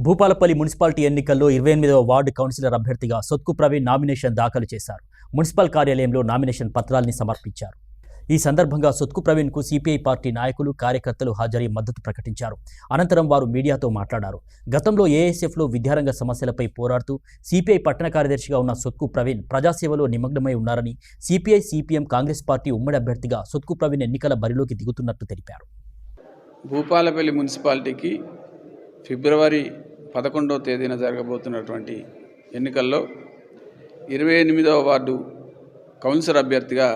Bhupalpally municipality ఎన్నికల్లో 28వ ward councillor అభ్యర్థిగా సొత్కు Praveen nomination దాఖలు చేశారు. మున్సిపల్ కార్యాలయంలో నామినేషన్ పత్రాల్ని సమర్పించారు. ఈ సందర్భంగా సొత్కు ప్రవీణ్కు సిపిఐ పార్టీ నాయకులు, కార్యకర్తలు హాజరై మద్దతు ప్రకటించారు. అనంతరం వారు మీడియాతో మాట్లాడారు. గతంలో ఏఎస్ఎఫ్లో విద్యారంగ సమస్యలపై పోరాడుతూ సిపిఐ పట్టణ కార్యదర్శిగా ఉన్న సొత్కు ప్రవీణ్ ప్రజాసేవలో నిమగ్నమై ఉన్నారని, సిపిఐ, సిపిఎం, కాంగ్రెస్ పార్టీ ఉమ్మడి అభ్యర్థిగా సొత్కు ప్రవీణ్ ఎన్నికల బరిలోకి దిగుతున్నట్టు తెలిపారు. భూపాలపల్లి మున్సిపాలిటీకి ఫిబ్రవరి 11వ తేదీన జరగబోతున్నటువంటి ఎన్నికల్లో 28వ వార్డు కౌన్సిలర్ అభ్యర్థిగా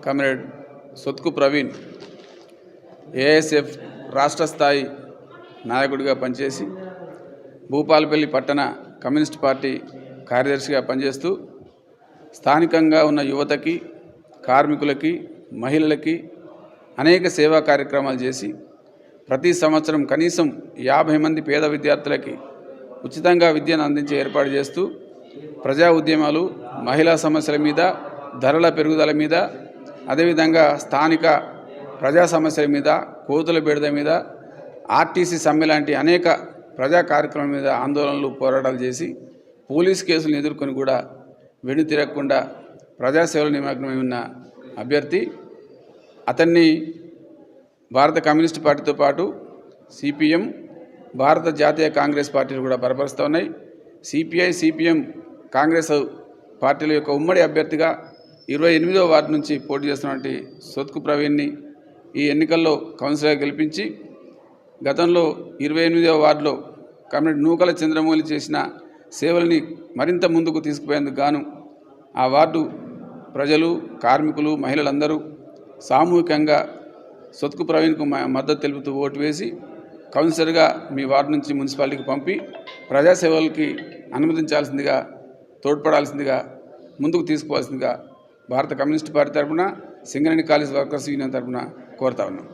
కామ్రేడ్ సొత్కు ప్రవీణ్ ఏఎస్ఎఫ్ రాష్ట్ర స్థాయి నాయకుడిగా పనిచేసి భూపాలపల్లి పట్టణ కమ్యూనిస్ట్ పార్టీ కార్యదర్శిగా పనిచేస్తూ స్థానికంగా ఉన్న యువతకి, కార్మికులకి, మహిళలకి అనేక సేవా కార్యక్రమాలు చేసి ప్రతి సంవత్సరం కనీసం 50 మంది పేద విద్యార్థులకి ఉచితంగా విద్యను అందించే ఏర్పాటు చేస్తూ ప్రజా ఉద్యమాలు, మహిళా సమస్యల మీద, ధరల పెరుగుదల మీద, అదేవిధంగా స్థానిక ప్రజా సమస్యల మీద, కోతుల బెడద మీద, ఆర్టీసీ సమ్మె లాంటి అనేక ప్రజా కార్యక్రమాల మీద ఆందోళనలు, పోరాటాలు చేసి పోలీస్ కేసులను ఎదుర్కొని కూడా వెనుతిరగకుండా ప్రజాసేవలో నిమగ్నమై ఉన్న అభ్యర్థి. అతన్ని భారత కమ్యూనిస్ట్ పార్టీతో పాటు సిపిఎం, భారత జాతీయ కాంగ్రెస్ పార్టీలు కూడా బలపరుస్తూ ఉన్నాయి. సిపిఐ, సిపిఎం, కాంగ్రెస్ పార్టీల యొక్క ఉమ్మడి అభ్యర్థిగా 28వ వార్డు నుంచి పోటీ చేస్తున్నటువంటి సొత్కు ప్రవీణ్ని ఈ ఎన్నికల్లో కౌన్సిలర్గా గెలిపించి గతంలో 28వ వార్డులో కమ్రేడ్ నూకల చంద్రమౌళి చేసిన సేవల్ని మరింత ముందుకు తీసుకుపోయేందుకు గాను ఆ వార్డు ప్రజలు, కార్మికులు, మహిళలందరూ సామూహికంగా సొత్కు ప్రవీణ్కు మద్దతు తెలుపుతూ ఓటు వేసి కౌన్సిలర్గా మీ వార్డు నుంచి మున్సిపాలిటీకి పంపి ప్రజాసేవలకి అనుమతించాల్సిందిగా, తోడ్పడాల్సిందిగా, ముందుకు తీసుకోవాల్సిందిగా భారత కమ్యూనిస్ట్ పార్టీ తరఫున, సింగరేణి కాలేజ్ వర్కర్స్ యూనియన్ తరఫున కోరుతా ఉన్నాం.